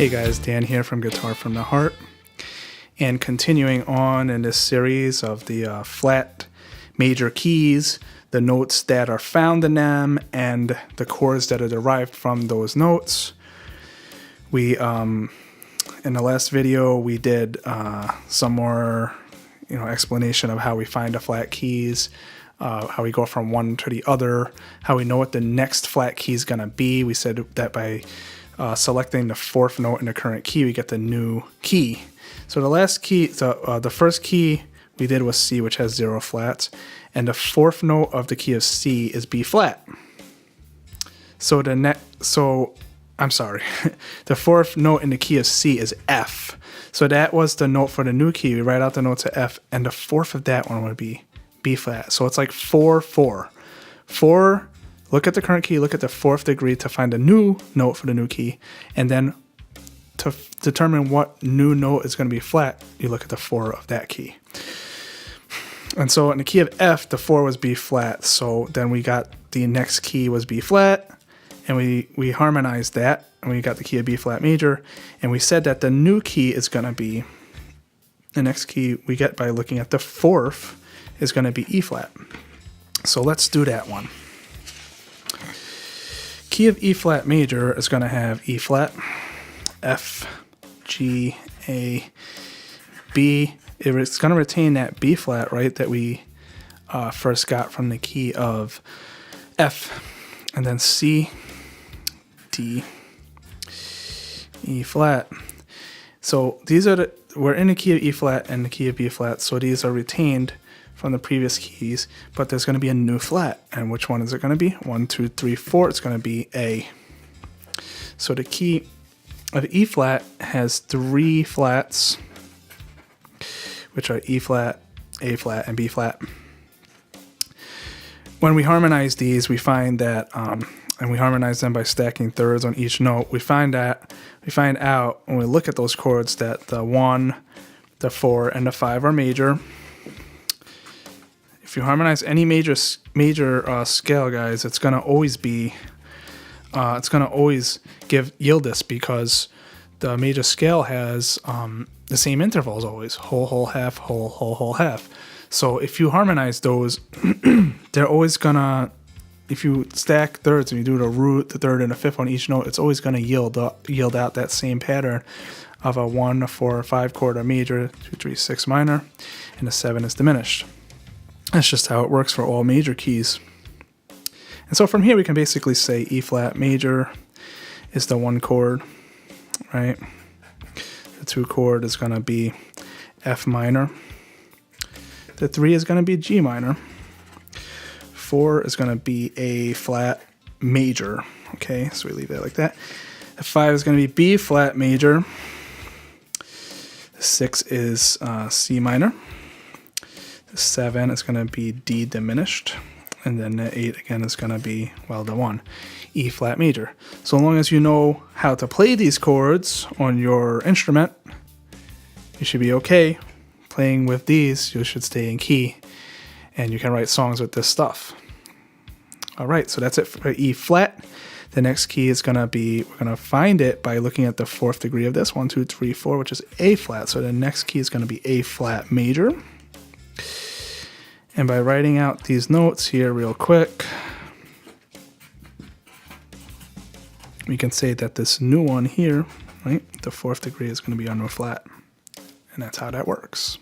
Hey guys, Dan here from Guitar from the Heart, and continuing on in this series of the flat major keys, the notes that are found in them, and the chords that are derived from those notes. We in the last video we did some more explanation of how we find the flat keys, how we go from one to the other, how we know what the next flat key is going to be. We said that by selecting the fourth note in the current key, we get the new key. So the last key, the first key we did was C, which has 0 flats, and the fourth note of the key of C is B flat. So the fourth note in the key of C is F. So that was the note for the new key. We write out the note to F, and the fourth of that one would be B flat. So it's like 4, 4. 4. Look at the current key, look at the fourth degree to find a new note for the new key, and then to determine what new note is going to be flat, you look at the 4 of that key. And so in the key of F, the 4 was B flat, so then we got the next key was B flat, and we harmonized that, and we got the key of B flat major, and we said that the new key is going to be, the next key we get by looking at the fourth is going to be E flat. So let's do that one. Key of E flat major is going to have E flat, F, G, A, B. It's going to retain that B flat, right, that we first got from the key of F, and then C, D, E flat. So these are we're in the key of E flat and the key of B flat, so these are retained from the previous keys, but there's going to be a new flat. And which one is it going to be? 1, 2, 3, 4. It's going to be A. So the key of E flat has 3 flats, which are E flat, A flat, and B flat. When we harmonize these, we find that, and we harmonize them by stacking thirds on each note, we find out when we look at those chords that the 1, the 4, and the 5 are major. If you harmonize any major scale, guys, it's gonna always be, yield this, because the major scale has the same intervals always: whole, whole, half, whole, whole, whole, half. So if you harmonize those, they're always gonna, if you stack thirds and you do the root, the third, and the fifth on each note, it's always gonna yield out that same pattern of a 1, a 4, a 5 chord, a major, 2, 3, 6 minor, and a 7 is diminished. That's just how it works for all major keys. And so from here we can basically say E flat major is the 1 chord, right? The 2 chord is going to be F minor. The 3 is going to be G minor. 4 is going to be A flat major. Okay, so we leave that like that. The 5 is going to be B flat major. The 6 is C minor. The 7 is going to be D diminished, and then the 8 again is going to be, well, the 1, E flat major. So long as you know how to play these chords on your instrument, you should be okay. Playing with these, you should stay in key, and you can write songs with this stuff. All right, so that's it for E flat. The next key is going to be, we're going to find it by looking at the fourth degree of this, 1, 2, 3, 4, which is A flat. So the next key is going to be A flat major. And by writing out these notes here real quick, we can say that this new one here, right, the fourth degree is going to be on no flat. And that's how that works.